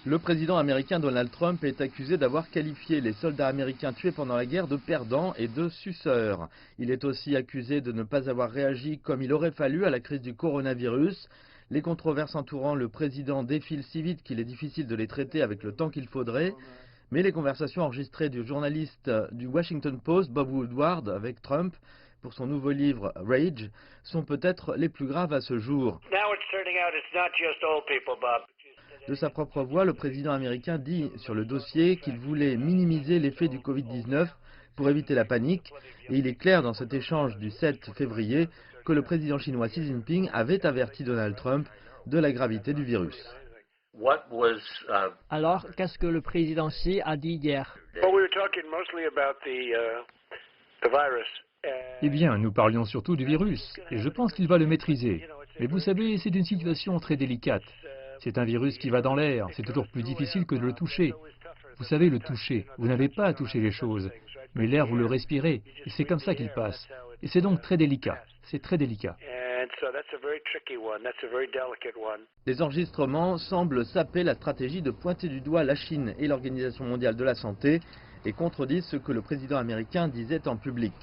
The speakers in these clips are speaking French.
Le président américain Donald Trump est accusé d'avoir qualifié les soldats américains tués pendant la guerre de perdants et de suceurs. Il est aussi accusé de ne pas avoir réagi comme il aurait fallu à la crise du coronavirus. Les controverses entourant le président défilent si vite qu'il est difficile de les traiter avec le temps qu'il faudrait. Mais les conversations enregistrées du journaliste du Washington Post, Bob Woodward, avec Trump, pour son nouveau livre Rage, sont peut-être les plus graves à ce jour. De sa propre voix, le président américain dit sur le dossier qu'il voulait minimiser l'effet du Covid-19 pour éviter la panique. Et il est clair dans cet échange du 7 février que le président chinois Xi Jinping avait averti Donald Trump de la gravité du virus. Alors, qu'est-ce que le président Xi a dit hier? Eh bien, nous parlions surtout du virus, et je pense qu'il va le maîtriser. Mais vous savez, c'est une situation très délicate. C'est un virus qui va dans l'air, c'est toujours plus difficile que de le toucher. Vous savez, le toucher, vous n'avez pas à toucher les choses, mais l'air, vous le respirez, et c'est comme ça qu'il passe. Et c'est donc très délicat, c'est très délicat. Les enregistrements semblent saper la stratégie de pointer du doigt la Chine et l'Organisation mondiale de la santé et contredisent ce que le président américain disait en public.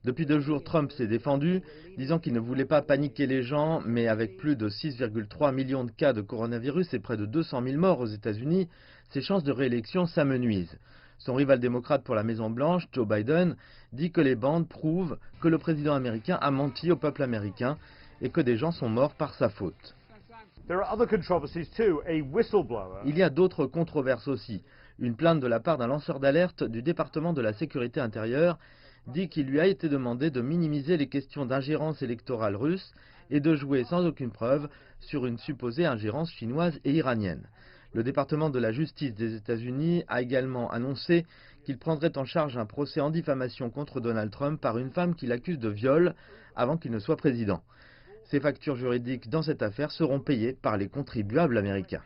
Depuis 2 jours, Trump s'est défendu, disant qu'il ne voulait pas paniquer les gens, mais avec plus de 6,3 millions de cas de coronavirus et près de 200 000 morts aux États-Unis, ses chances de réélection s'amenuisent. Son rival démocrate pour la Maison-Blanche, Joe Biden, dit que les bandes prouvent que le président américain a menti au peuple américain et que des gens sont morts par sa faute. Il y a d'autres controverses aussi. Une plainte de la part d'un lanceur d'alerte du département de la sécurité intérieure dit qu'il lui a été demandé de minimiser les questions d'ingérence électorale russe et de jouer sans aucune preuve sur une supposée ingérence chinoise et iranienne. Le département de la justice des États-Unis a également annoncé qu'il prendrait en charge un procès en diffamation contre Donald Trump par une femme qui l'accuse de viol avant qu'il ne soit président. Ces factures juridiques dans cette affaire seront payées par les contribuables américains.